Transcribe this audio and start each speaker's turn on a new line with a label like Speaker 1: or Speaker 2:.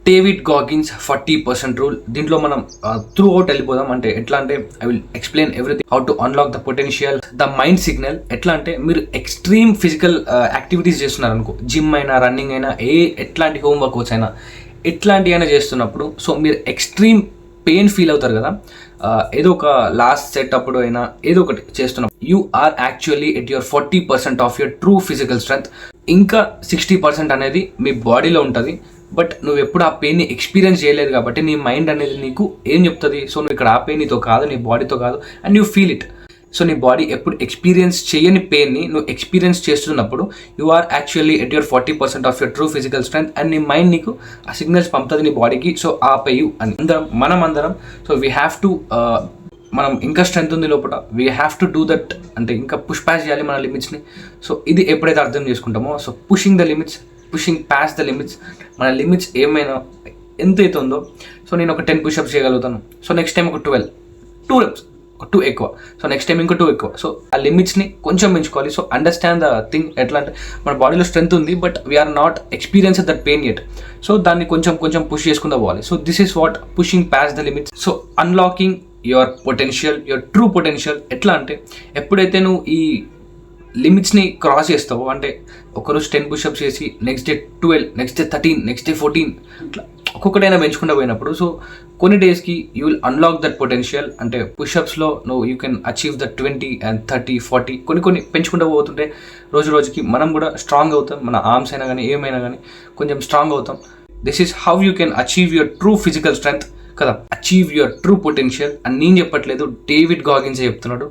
Speaker 1: David గాగిన్స్ 40% rule. దీంట్లో మనం through out వెళ్ళిపోదాం. అంటే ఎట్లా అంటే I will explain everything, how to unlock the potential, the mind signal. ఎట్లా అంటే మీరు ఎక్స్ట్రీమ్ ఫిజికల్ యాక్టివిటీస్ చేస్తున్నారు అనుకో, జిమ్ అయినా రన్నింగ్ అయినా ఎట్లాంటి హోమ్ వర్కౌట్స్ అయినా ఎట్లాంటివి అయినా చేస్తున్నప్పుడు, సో మీరు ఎక్స్ట్రీమ్ పెయిన్ ఫీల్ అవుతారు కదా, ఏదో ఒక లాస్ట్ సెట్ అప్పుడు అయినా ఏదో ఒకటి చేస్తున్నప్పుడు, you are actually at your 40% of your true physical strength. ఇంకా 60% అనేది మీ బాడీలో ఉంటుంది. బట్ నువ్వు ఎప్పుడు ఆ పెయిన్ని ఎక్స్పీరియన్స్ చేయలేదు కాబట్టి నీ మైండ్ అనేది నీకు ఏం చెప్తుంది, సో నువ్వు ఇక్కడ ఆ పెయిన్ నీతో కాదు, నీ బాడీతో కాదు, and you feel it. So నీ బాడీ ఎప్పుడు ఎక్స్పీరియన్స్ చేయని పెయిన్ని నువ్వు ఎక్స్పీరియన్స్ చేస్తున్నప్పుడు you are actually at your 40% of your true physical strength, and నీ మైండ్ నీకు ఆ సిగ్నల్స్ పంపుతుంది నీ బాడీకి, సో ఆపేయు అని. మనం అందరం సో వీ హ్యావ్ టు, మనం ఇంకా స్ట్రెంత్ ఉంది లోపల, we have to do that. అంటే ఇంకా పుష్ ప్యాస్ చేయాలి మన లిమిట్స్ని. సో ఇది ఎప్పుడైతే అర్థం చేసుకుంటామో, so pushing the limits, pushing past the limits, మన లిమిట్స్ ఏమైనా ఎంత అయితే ఉందో, సో నేను ఒక 10 పుషప్స్ చేయగలుగుతాను, సో నెక్స్ట్ టైం ఒక 12, 2 reps, 2 ఎక్కువ, సో నెక్స్ట్ టైం ఇంకో 2 ఎక్కువ. సో ఆ లిమిట్స్ని కొంచెం పెంచుకోవాలి. So understand the thing. ఎట్లా అంటే మన బాడీలో స్ట్రెంత్ ఉంది, but we are not experience that pain yet. So దాన్ని కొంచెం కొంచెం పుష్ చేసుకుంటూ పోవాలి. So this is what pushing past the limits. So unlocking your potential, your true potential. ఎట్లా అంటే ఎప్పుడైతే నువ్వు ఈ లిమిట్స్ని క్రాస్ చేస్తావు, అంటే ఒకరోజు 10 పుషప్స్ చేసి next day 12, next day 13, next day 14, అట్లా ఒక్కొక్కటైనా పెంచుకుంటూ పోయినప్పుడు, సో కొన్ని డేస్కి you will unlock that potential. అంటే పుషప్స్లో నువ్వు you can achieve that 20 and 30, 40 కొన్ని పెంచుకుంటూ పోతుంటే రోజు రోజుకి మనం కూడా స్ట్రాంగ్ అవుతాం. మన ఆర్మ్స్ అయినా కానీ ఏమైనా కానీ కొంచెం స్ట్రాంగ్ అవుతాం. This is how you can achieve your true physical strength కదా, అచీవ్ యువర్ ట్రూ పొటెన్షియల్. అని నేను చెప్పట్లేదు, డేవిడ్ గాగిన్స్ చెప్తున్నాడు.